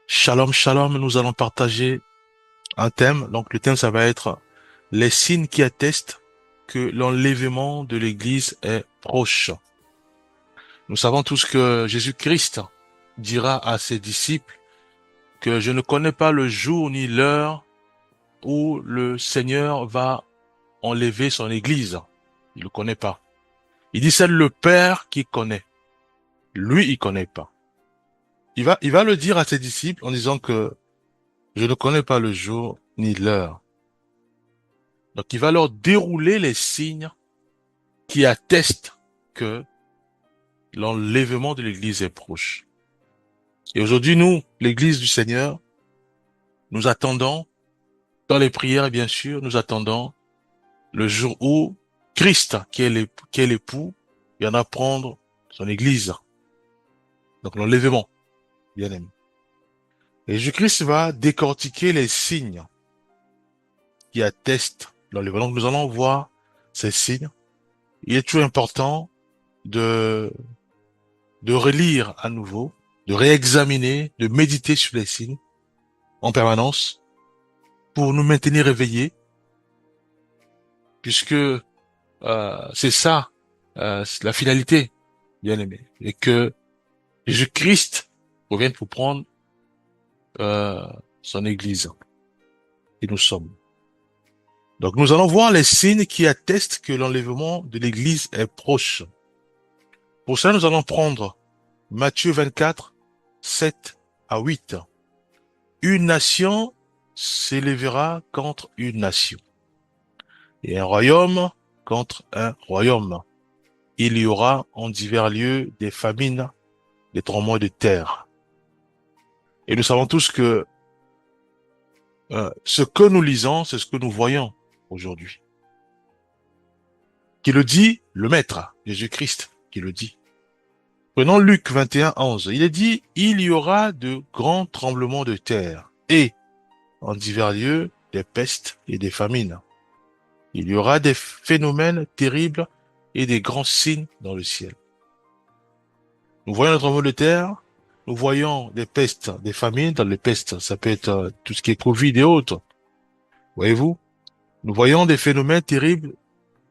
Shalom, shalom, nous allons partager un thème. Donc le thème, ça va être les signes qui attestent que l'enlèvement de l'Église est proche. Nous savons tous que Jésus-Christ dira à ses disciples que je ne connais pas le jour ni l'heure où le Seigneur va enlever son Église. Il ne le connaît pas. Il dit c'est le Père qui connaît. Lui, il connaît pas. Il va le dire à ses disciples en disant que je ne connais pas le jour ni l'heure. Donc, il va leur dérouler les signes qui attestent que l'enlèvement de l'Église est proche. Et aujourd'hui, nous, l'Église du Seigneur, nous attendons, dans les prières, bien sûr, nous attendons le jour où Christ, qui est l'époux, viendra prendre son Église. Donc, l'enlèvement, bien aimé. Et Jésus-Christ va décortiquer les signes qui attestent l'enlèvement. Donc, nous allons voir ces signes. Il est toujours important de relire à nouveau, de réexaminer, de méditer sur les signes en permanence pour nous maintenir éveillés, puisque c'est ça c'est la finalité, bien aimé, et que Jésus-Christ revienne pour prendre euh, son Église, et nous sommes. Donc nous allons voir les signes qui attestent que l'enlèvement de l'Église est proche. Pour ça, nous allons prendre Matthieu 24, 7 à 8. Une nation s'élèvera contre une nation, et un royaume contre un royaume. Il y aura en divers lieux des famines, des tremblements de terre. Et nous savons tous que ce que nous lisons, c'est ce que nous voyons aujourd'hui. Qui le dit? Le Maître, Jésus-Christ, qui le dit. Prenons Luc 21, 11. Il est dit, il y aura de grands tremblements de terre et en divers lieux des pestes et des famines. Il y aura des phénomènes terribles et des grands signes dans le ciel. Nous voyons le tremblement de terre, nous voyons des pestes, des famines. Dans les pestes, ça peut être tout ce qui est Covid et autres. Voyez-vous? Nous voyons des phénomènes terribles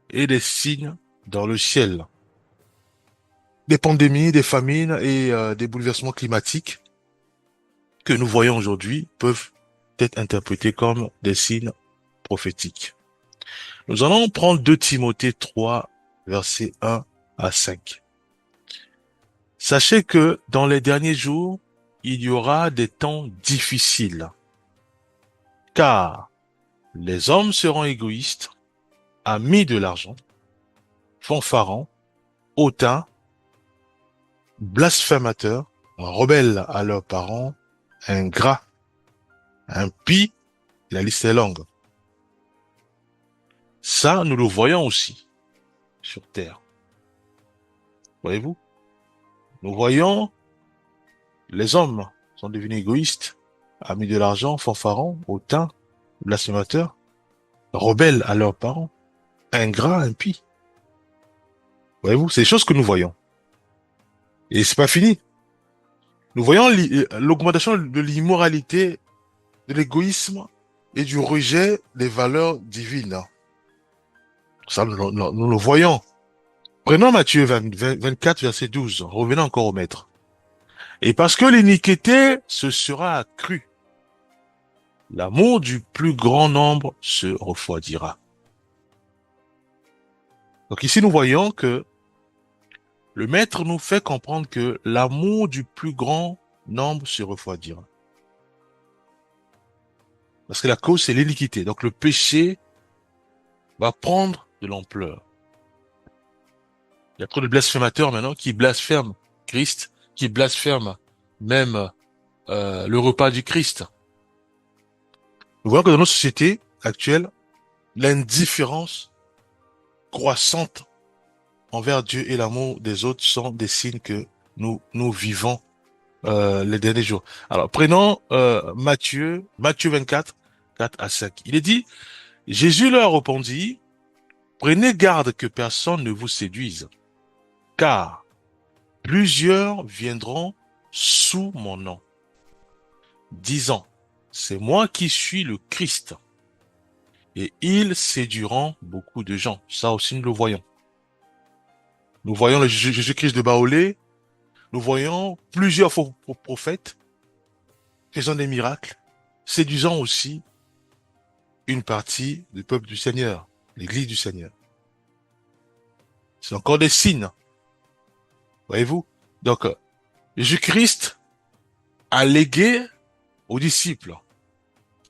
et des signes dans le ciel. Des pandémies, des famines et des bouleversements climatiques que nous voyons aujourd'hui peuvent être interprétés comme des signes prophétiques. Nous allons prendre 2 Timothée 3, versets 1 à 5. Sachez que dans les derniers jours, il y aura des temps difficiles, car les hommes seront égoïstes, amis de l'argent, fanfarons, hautains, blasphémateurs, rebelles à leurs parents, ingrats, impies, la liste est longue. Ça, nous le voyons aussi sur terre. Voyez-vous? Nous voyons les hommes sont devenus égoïstes, amis de l'argent, fanfarons, hautains, blasphémateurs, rebelles à leurs parents, ingrats, impies. Voyez-vous? C'est des choses que nous voyons. Et c'est pas fini. Nous voyons l'augmentation de l'immoralité, de l'égoïsme et du rejet des valeurs divines. Ça, nous le voyons. Prenons Matthieu 24, verset 12. Revenons encore au maître. Et parce que l'iniquité se sera accrue, l'amour du plus grand nombre se refroidira. Donc ici, nous voyons que le maître nous fait comprendre que l'amour du plus grand nombre se refroidira. Parce que la cause, c'est l'iniquité. Donc le péché va prendre de l'ampleur. Il y a trop de blasphémateurs maintenant qui blasphèment Christ, qui blasphèment même le repas du Christ. Nous voyons que dans notre société actuelle, l'indifférence croissante envers Dieu et l'amour des autres sont des signes que nous vivons les derniers jours. Alors prenons Matthieu 24, 4 à 5. Il est dit, Jésus leur répondit, prenez garde que personne ne vous séduise, car plusieurs viendront sous mon nom, disant, c'est moi qui suis le Christ. Et ils séduiront beaucoup de gens. Ça aussi, nous le voyons. Nous voyons le Jésus-Christ de Baolé. Nous voyons plusieurs faux prophètes faisant des miracles, séduisant aussi une partie du peuple du Seigneur, l'Église du Seigneur. C'est encore des signes, voyez-vous? Donc, Jésus-Christ a légué aux disciples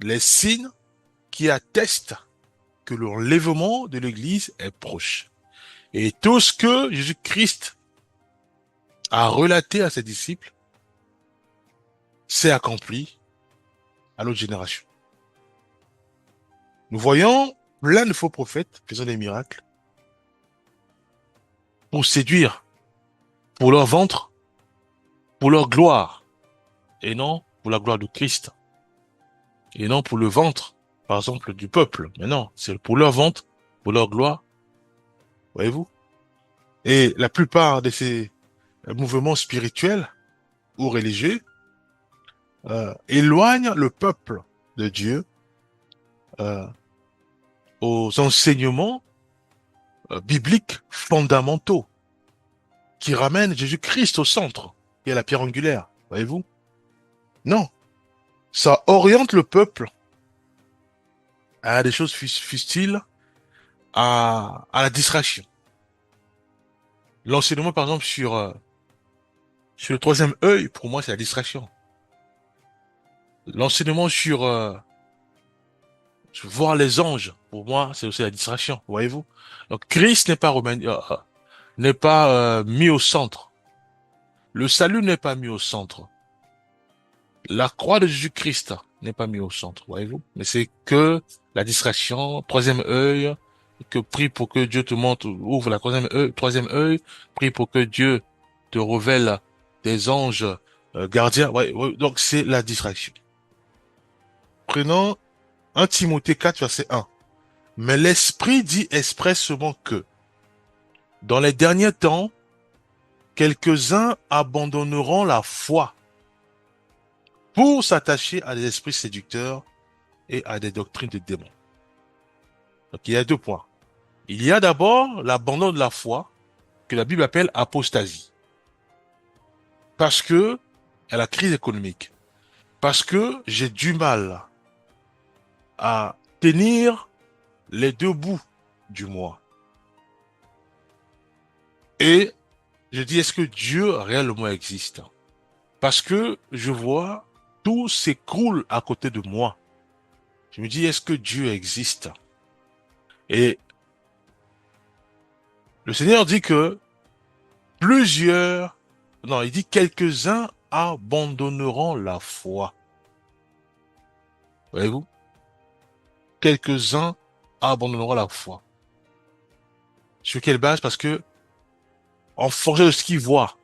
les signes qui attestent que l'enlèvement de l'Église est proche. Et tout ce que Jésus-Christ a relaté à ses disciples s'est accompli à notre génération. Nous voyons plein de faux prophètes faisant des miracles pour séduire, pour leur ventre, pour leur gloire, et non pour la gloire de Christ, et non pour le ventre, par exemple, du peuple. Mais non, c'est pour leur ventre, pour leur gloire, voyez-vous? Et la plupart de ces mouvements spirituels ou religieux éloignent le peuple de Dieu euh, aux enseignements bibliques fondamentaux qui ramènent Jésus-Christ au centre, qui est la pierre angulaire, voyez-vous? Non, ça oriente le peuple à des choses fustiles, à la distraction. L'enseignement, par exemple, sur le troisième œil, pour moi, c'est la distraction. L'enseignement sur voir les anges, pour moi, c'est aussi la distraction, voyez-vous? Donc, Christ n'est pas mis au centre. Le salut n'est pas mis au centre. La croix de Jésus-Christ n'est pas mis au centre, voyez-vous? Mais c'est que la distraction, troisième œil, que prie pour que Dieu te montre, ouvre la troisième œil, prie pour que Dieu te révèle des anges gardiens. Ouais, ouais, donc c'est la distraction. Prenons 1 Timothée 4, verset 1. Mais l'Esprit dit expressément que, dans les derniers temps, quelques-uns abandonneront la foi pour s'attacher à des esprits séducteurs et à des doctrines de démons. Donc il y a deux points. Il y a d'abord l'abandon de la foi, que la Bible appelle apostasie. Parce que, à la crise économique, parce que j'ai du mal à tenir les deux bouts du mois. Et je dis, est-ce que Dieu réellement existe? Parce que je vois tout s'écroule à côté de moi. Je me dis, est-ce que Dieu existe? Et le Seigneur dit que il dit quelques-uns abandonneront la foi. Voyez-vous? Quelques-uns abandonneront la foi. Sur quelle base? Parce que, en fonction de ce qu'ils voient,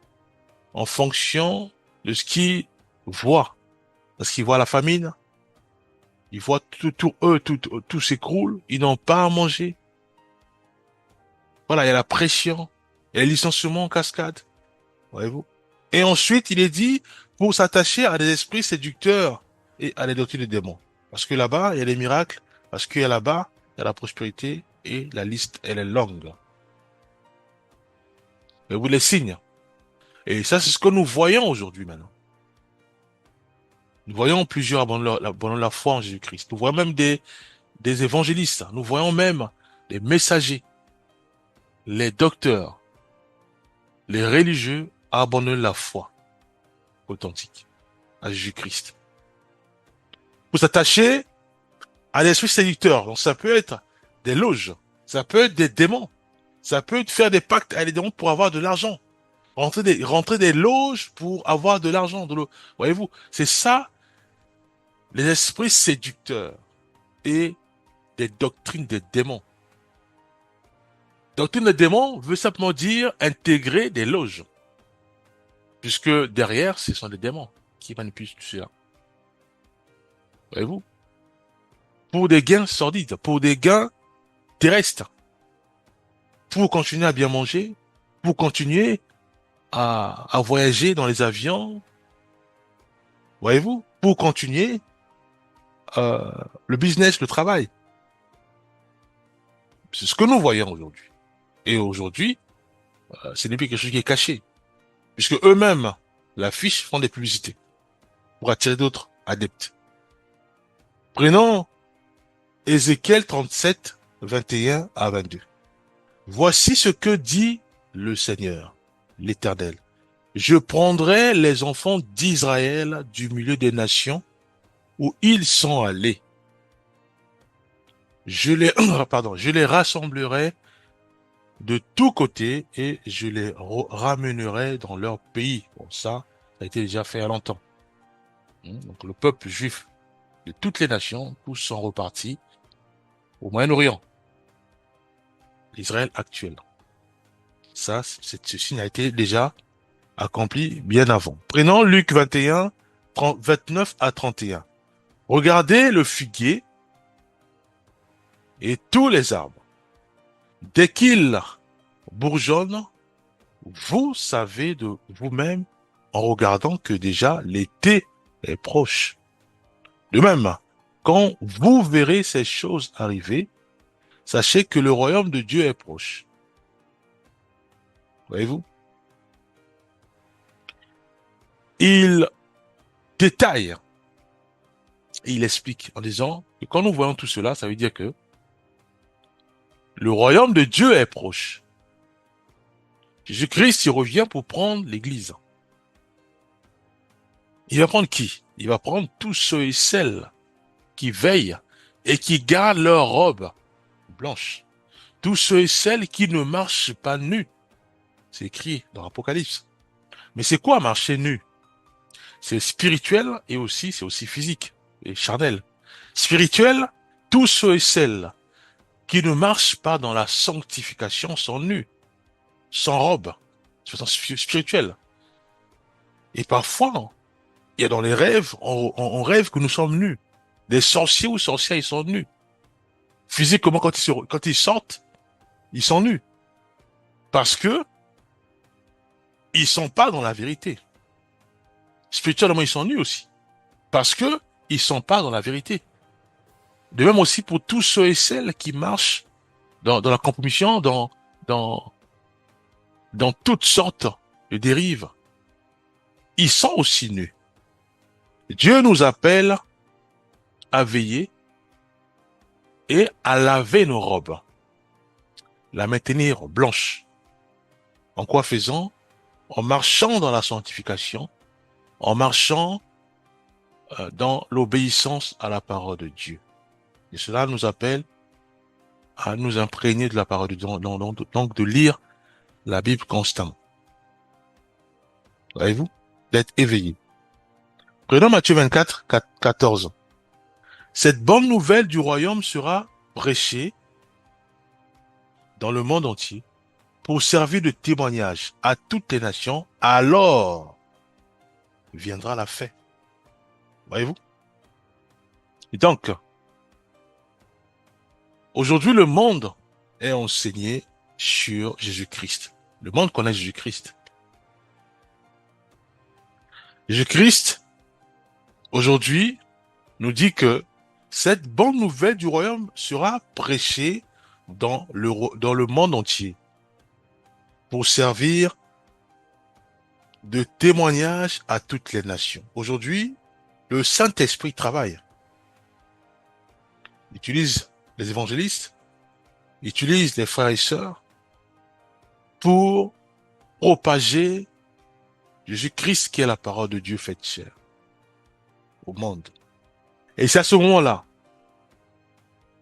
en fonction de ce qu'ils voient, parce qu'ils voient la famine, ils voient tout s'écroule, ils n'ont pas à manger. Voilà, il y a la pression, il y a les licenciements en cascade, voyez-vous. Et ensuite, il est dit, pour s'attacher à des esprits séducteurs et à des doctrines de démons. Parce que là-bas, il y a des miracles, parce que là-bas, il y a la prospérité, et la liste, elle est longue. Mais vous les signes. Et ça, c'est ce que nous voyons aujourd'hui maintenant. Nous voyons plusieurs abandonnant la foi en Jésus-Christ. Nous voyons même des évangélistes. Nous voyons même des messagers, les docteurs, les religieux abandonner la foi authentique à Jésus-Christ. Pour s'attacher à l'esprit séducteur. Donc ça peut être des loges, ça peut être des démons, ça peut être faire des pactes avec les démons pour avoir de l'argent. Rentrer des loges pour avoir de l'argent. Voyez-vous, c'est ça, les esprits séducteurs et des doctrines des démons. Doctrine des démons veut simplement dire intégrer des loges. Puisque derrière, ce sont des démons qui manipulent tout cela. Voyez-vous? Pour des gains sordides, pour des gains terrestres, pour continuer à bien manger, pour continuer à voyager dans les avions. Voyez-vous? pour continuer le business, le travail. C'est ce que nous voyons aujourd'hui. Et aujourd'hui, ce n'est plus quelque chose qui est caché, puisque eux-mêmes l'affichent, font des publicités pour attirer d'autres adeptes. Prenons Ézéchiel 37, 21 à 22. Voici ce que dit le Seigneur, l'Éternel. Je prendrai les enfants d'Israël du milieu des nations où ils sont allés. Je les rassemblerai de tous côtés et je les ramènerai dans leur pays. Bon, ça a été déjà fait il y a longtemps. Donc le peuple juif de toutes les nations, tous sont repartis au Moyen-Orient, l'Israël actuel. Ça, ce signe a été déjà accompli bien avant. Prenons Luc 21, 29 à 31. Regardez le figuier et tous les arbres. Dès qu'ils bourgeonnent, vous savez de vous-même en regardant que déjà l'été est proche. De même, quand vous verrez ces choses arriver, sachez que le royaume de Dieu est proche. Voyez-vous? Il détaille, il explique en disant que quand nous voyons tout cela, ça veut dire que le royaume de Dieu est proche. Jésus-Christ, il revient pour prendre l'Église. Il va prendre qui? Il va prendre tous ceux et celles qui veillent et qui gardent leur robe blanche. Tous ceux et celles qui ne marchent pas nus. C'est écrit dans l'Apocalypse. Mais c'est quoi marcher nu? C'est spirituel et aussi, c'est aussi physique et charnel. Spirituel, tous ceux et celles qui ne marchent pas dans la sanctification sont nus, sans robe, de façon spirituelle. Et parfois, il y a dans les rêves, on rêve que nous sommes nus. Des sorciers ou sorcières, ils sont nus. Physiquement, quand ils sortent, ils sont nus. Parce que ils sont pas dans la vérité. Spirituellement, ils sont nus aussi. Parce que ils sont pas dans la vérité. De même aussi pour tous ceux et celles qui marchent dans la compromission, dans toutes sortes de dérives. Ils sont aussi nus. Dieu nous appelle à veiller et à laver nos robes, la maintenir blanche. En quoi faisant? En marchant dans la sanctification, en marchant dans l'obéissance à la parole de Dieu. Et cela nous appelle à nous imprégner de la parole de Dieu, donc de lire la Bible constamment. Voyez-vous? D'être éveillé. Prenons Matthieu 24, 14. Cette bonne nouvelle du royaume sera prêchée dans le monde entier pour servir de témoignage à toutes les nations, alors viendra la fin. Voyez-vous? Et donc, aujourd'hui, le monde est enseigné sur Jésus-Christ. Le monde connaît Jésus-Christ. Jésus-Christ, aujourd'hui, nous dit que cette bonne nouvelle du royaume sera prêchée dans le monde entier pour servir de témoignage à toutes les nations. Aujourd'hui, le Saint-Esprit travaille. Il utilise les évangélistes, il utilise les frères et sœurs pour propager Jésus-Christ qui est la parole de Dieu faite chair au monde. Et c'est à ce moment-là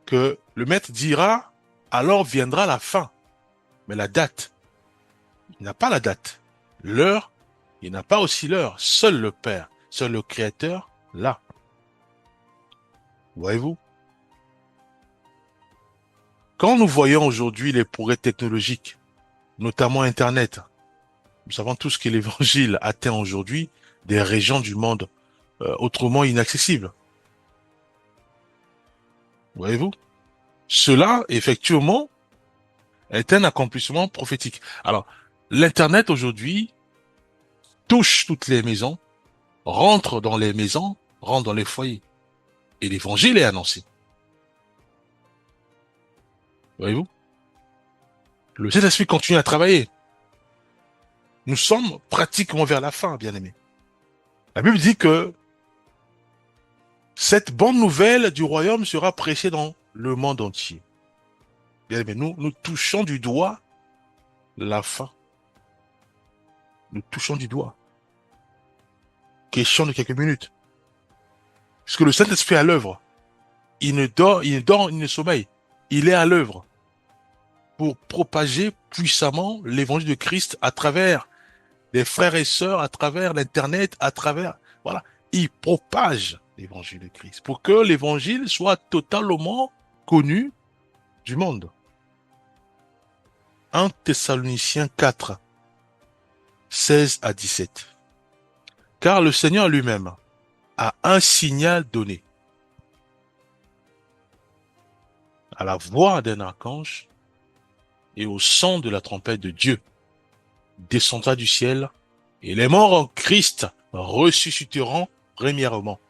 que le maître dira, alors viendra la fin. Mais la date, il n'a pas la date. L'heure, il n'a pas aussi l'heure. Seul le Père, seul le Créateur, là. Voyez-vous? Quand nous voyons aujourd'hui les progrès technologiques, notamment Internet, nous savons tous que l'évangile atteint aujourd'hui des régions du monde autrement inaccessibles. Voyez-vous? Cela, effectivement, est un accomplissement prophétique. Alors, l'Internet aujourd'hui touche toutes les maisons, rentre dans les maisons rentre dans les foyers et l'évangile est annoncé. Voyez-vous? Le Saint-Esprit continue à travailler. Nous sommes pratiquement vers la fin, bien-aimés. La Bible dit que cette bonne nouvelle du royaume sera prêchée dans le monde entier. Bien-aimés, nous touchons du doigt la fin. Nous touchons du doigt. Question de quelques minutes. Parce que le Saint-Esprit est à l'œuvre. Il ne dort, il ne sommeille. Il est à l'œuvre pour propager puissamment l'évangile de Christ à travers les frères et sœurs, à travers l'Internet, à travers... Voilà. Il propage l'évangile de Christ pour que l'évangile soit totalement connu du monde. 1 Thessaloniciens 4, 16 à 17. Car le Seigneur lui-même a un signal donné. À la voix d'un archange et au son de la trompette de Dieu, descendra du ciel, et les morts en Christ ressusciteront premièrement.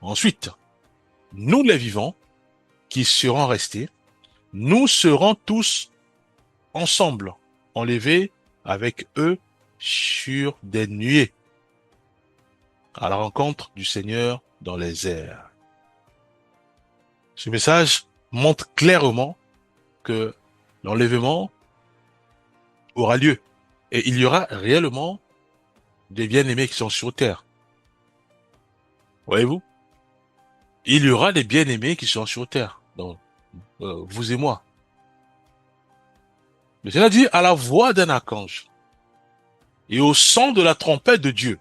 Ensuite, nous les vivants, qui serons restés, nous serons tous ensemble, enlevés avec eux sur des nuées, à la rencontre du Seigneur dans les airs. Ce message montre clairement que l'enlèvement aura lieu et il y aura réellement des bien-aimés qui sont sur terre. Voyez-vous? Il y aura des bien-aimés qui sont sur terre. Donc, vous et moi. Mais cela dit à la voix d'un archange et au son de la trompette de Dieu,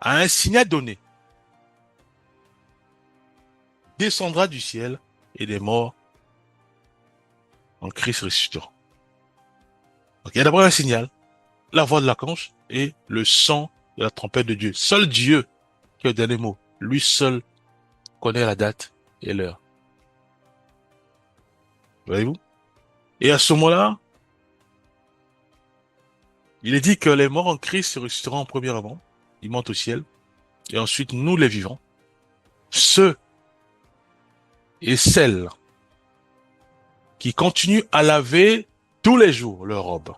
à un signal donné, descendra du ciel et les morts en Christ ressusciteront. Donc, il y a d'abord un signal, la voix de l'archange et le son de la trompette de Dieu. Seul Dieu qui a le dernier mot. Lui seul connaît la date et l'heure. Voyez-vous? Et à ce moment-là, il est dit que les morts en Christ se ressusciteront premièrement. Ils montent au ciel. Et ensuite, nous les vivants. Ceux et celles qui continuent à laver tous les jours leur robe,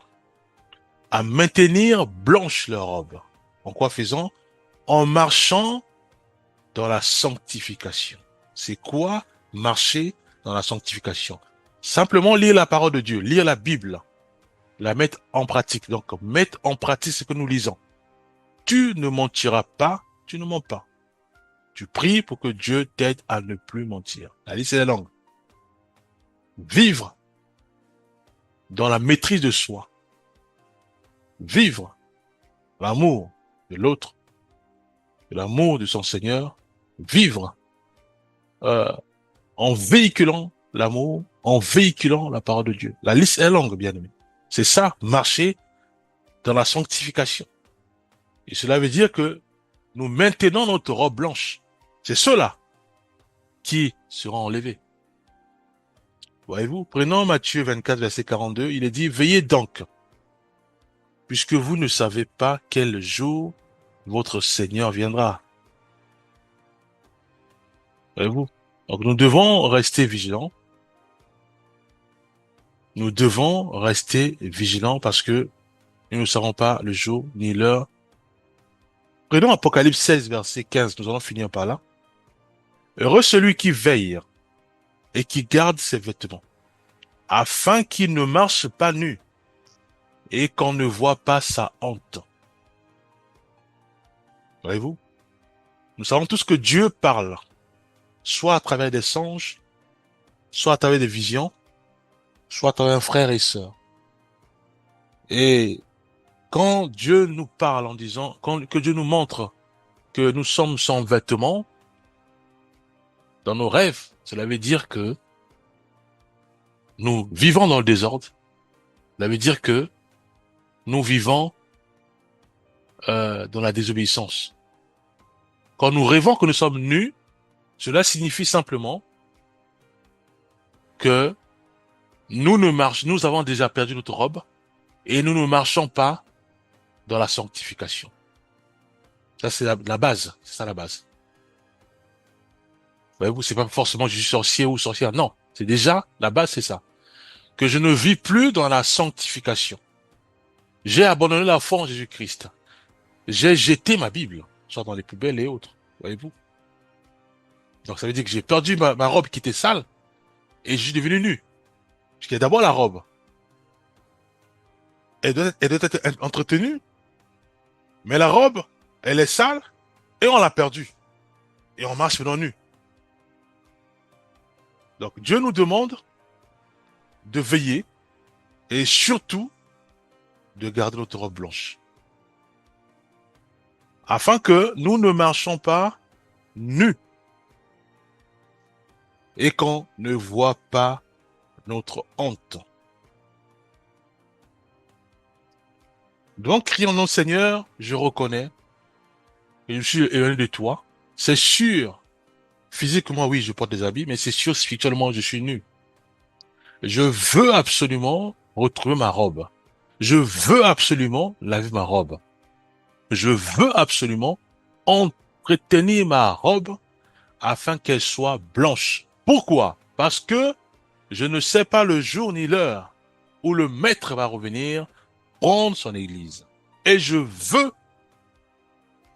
à maintenir blanche leur robe. En quoi faisant? En marchant dans la sanctification. C'est quoi marcher dans la sanctification? Simplement lire la parole de Dieu, lire la Bible, la mettre en pratique. Donc, mettre en pratique ce que nous lisons. Tu ne mentiras pas, tu ne mens pas. Tu pries pour que Dieu t'aide à ne plus mentir. La liste est la langue. Vivre dans la maîtrise de soi. Vivre l'amour de l'autre, l'amour de son Seigneur. Vivre en véhiculant l'amour, en véhiculant la parole de Dieu. La liste est longue, bien aimé. C'est ça, marcher dans la sanctification. Et cela veut dire que nous maintenons notre robe blanche. C'est ceux-là qui seront enlevés. Voyez-vous, prenons Matthieu 24, verset 42, il est dit, veillez donc, puisque vous ne savez pas quel jour votre Seigneur viendra. Voyez-vous? Donc nous devons rester vigilants. Nous devons rester vigilants parce que nous ne savons pas le jour ni l'heure. Prenons Apocalypse 16, verset 15, nous allons finir par là. Heureux celui qui veille et qui garde ses vêtements, afin qu'il ne marche pas nu et qu'on ne voit pas sa honte. Voyez-vous? Nous savons tous que Dieu parle, soit à travers des songes, soit à travers des visions, soit à travers frères et sœurs. Et quand Dieu nous parle en disant, que Dieu nous montre que nous sommes sans vêtements, dans nos rêves, cela veut dire que nous vivons dans le désordre. Cela veut dire que nous vivons dans la désobéissance. Quand nous rêvons que nous sommes nus, cela signifie simplement que nous avons déjà perdu notre robe et nous ne marchons pas dans la sanctification. Ça, c'est la base. C'est ça la base. Voyez-vous, c'est pas forcément je suis sorcier ou sorcière. Non. C'est déjà, la base, c'est ça. Que je ne vis plus dans la sanctification. J'ai abandonné la foi en Jésus-Christ. J'ai jeté ma Bible, soit dans les poubelles et autres. Voyez-vous? Donc ça veut dire que j'ai perdu ma robe qui était sale et je suis devenu nu. Parce qu'il y a d'abord la robe. Elle doit être entretenue, mais la robe, elle est sale et on l'a perdue. Et on marche maintenant nu. Donc Dieu nous demande de veiller et surtout de garder notre robe blanche. Afin que nous ne marchions pas nus et qu'on ne voit pas notre honte. Donc, crions non, Seigneur, je reconnais que je suis éloigné de toi. C'est sûr, physiquement, oui, je porte des habits, mais c'est sûr, spirituellement, je suis nu. Je veux absolument retrouver ma robe. Je veux absolument laver ma robe. Je veux absolument entretenir ma robe afin qu'elle soit blanche. Pourquoi? Parce que je ne sais pas le jour ni l'heure où le maître va revenir prendre son église. Et je veux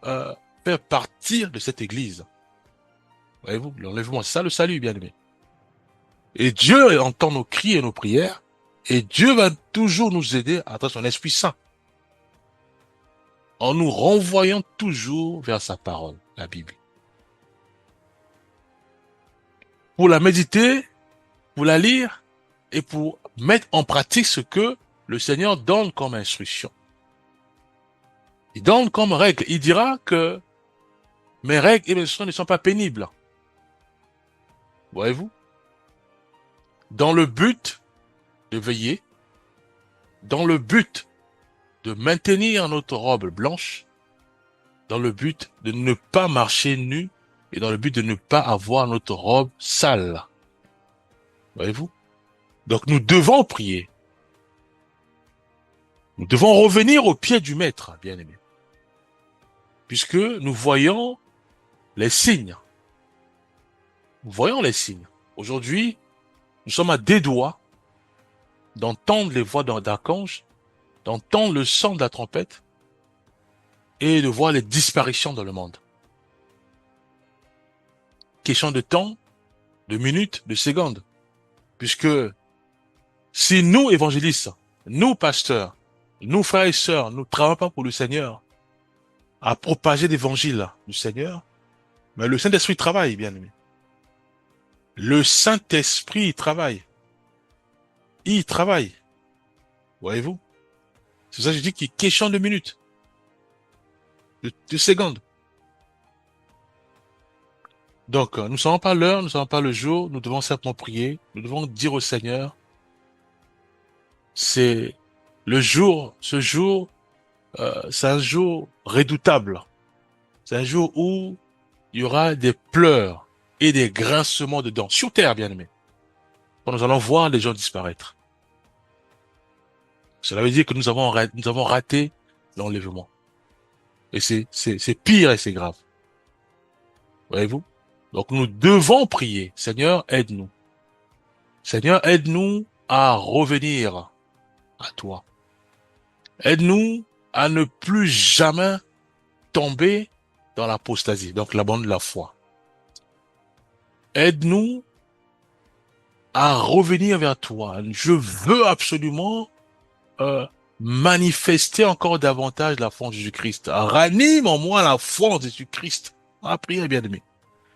euh, faire partir de cette église. Voyez-vous, l'enlèvement, c'est ça le salut, bien aimé. Et Dieu entend nos cris et nos prières, et Dieu va toujours nous aider à travers son Esprit Saint, en nous renvoyant toujours vers sa parole, la Bible. Pour la méditer, pour la lire, et pour mettre en pratique ce que le Seigneur donne comme instruction. Il donne comme règle. Il dira que mes règles et mes instructions ne sont pas pénibles. Voyez-vous? Dans le but de veiller, dans le but de maintenir notre robe blanche, dans le but de ne pas marcher nu et dans le but de ne pas avoir notre robe sale. Voyez-vous? Donc nous devons prier. Nous devons revenir au pied du Maître, bien-aimé. Puisque nous voyons les signes. Nous voyons les signes. Aujourd'hui, nous sommes à des doigts d'entendre les voix d'archanges, d'entendre le son de la trompette et de voir les disparitions dans le monde. Question de temps, de minutes, de secondes. Puisque si nous, évangélistes, nous, pasteurs, nous, frères et sœurs, nous ne travaillons pas pour le Seigneur, à propager l'évangile du Seigneur, mais le Saint-Esprit travaille, bien aimé. Le Saint-Esprit travaille. Il travaille. Voyez-vous? C'est ça que je dis qu'il est question de minutes, de secondes. Donc, nous ne savons pas l'heure, nous ne savons pas le jour, nous devons simplement prier, nous devons dire au Seigneur, c'est le jour, ce jour, c'est un jour redoutable. C'est un jour où il y aura des pleurs et des grincements de dents sur terre, bien aimé. Quand nous allons voir les gens disparaître. Cela veut dire que nous avons raté l'enlèvement. Et c'est pire et c'est grave. Voyez-vous? Donc nous devons prier. Seigneur, aide-nous. Seigneur, aide-nous à revenir à toi. Aide-nous à ne plus jamais tomber dans l'apostasie, donc l'abandon de la foi. Aide-nous à revenir vers toi. Je veux absolument manifester encore davantage la foi en Jésus-Christ. Ranime en moi la foi en Jésus-Christ. Ah, priez, bien-aimé.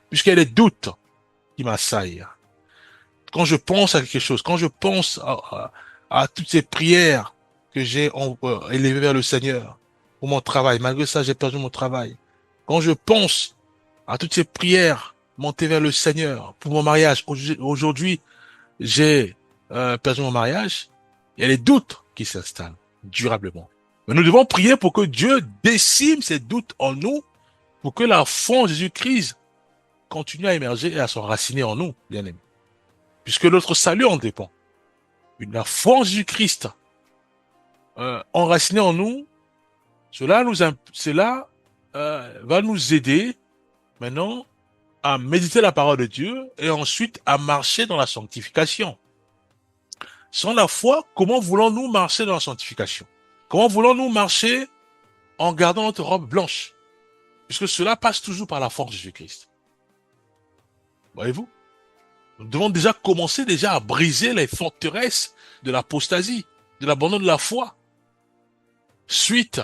Puisqu'il y a des doutes qui m'assaillent. Quand je pense à quelque chose, quand je pense à toutes ces prières que j'ai élevées vers le Seigneur pour mon travail, malgré ça, j'ai perdu mon travail. Quand je pense à toutes ces prières montées vers le Seigneur pour mon mariage, aujourd'hui, j'ai perdu mon mariage, il y a les doutes qui s'installent durablement. Mais nous devons prier pour que Dieu décime ces doutes en nous, pour que la foi en Jésus-Christ continue à émerger et à s'enraciner en nous, bien aimés. Puisque notre salut en dépend. La foi en Jésus-Christ enracinée en nous, cela va nous aider maintenant à méditer la parole de Dieu et ensuite à marcher dans la sanctification. Sans la foi, comment voulons-nous marcher dans la sanctification? Comment voulons-nous marcher en gardant notre robe blanche? Puisque cela passe toujours par la force de Jésus-Christ. Voyez-vous? Nous devons déjà commencer déjà à briser les forteresses de l'apostasie, de l'abandon de la foi, suite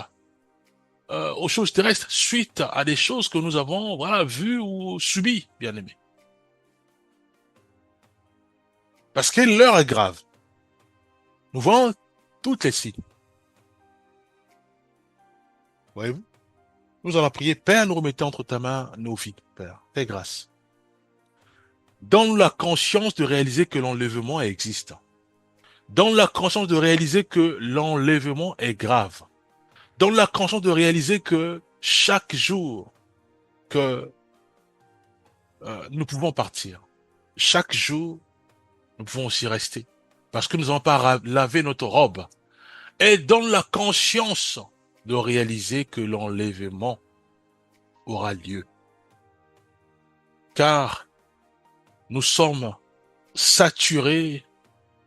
aux choses terrestres, suite à des choses que nous avons vues ou subies, bien aimés. Parce que l'heure est grave. Nous voyons toutes les signes. Voyez-vous? Nous allons prier, Père, nous remettons entre ta main nos vies, Père. Fais grâce. Donne-nous la conscience de réaliser que l'enlèvement existe. Donne la conscience de réaliser que l'enlèvement est grave. Donne la conscience de réaliser que chaque jour que nous pouvons partir, chaque jour, nous pouvons aussi rester. Parce que nous n'avons pas lavé notre robe. Et donne la conscience de réaliser que l'enlèvement aura lieu. Car nous sommes saturés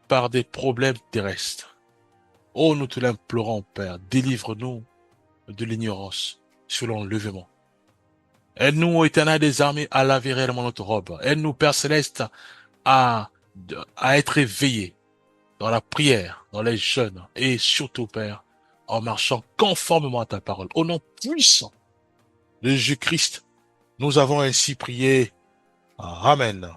par des problèmes terrestres. Oh, nous te l'implorons, Père, délivre-nous de l'ignorance sur l'enlèvement. Aide-nous, ô Éternel des armées, à laver réellement notre robe. Aide-nous, Père Céleste, à être éveillés dans la prière, dans les jeûnes, et surtout, Père, en marchant conformément à ta parole. Au nom puissant de Jésus-Christ, nous avons ainsi prié. Amen.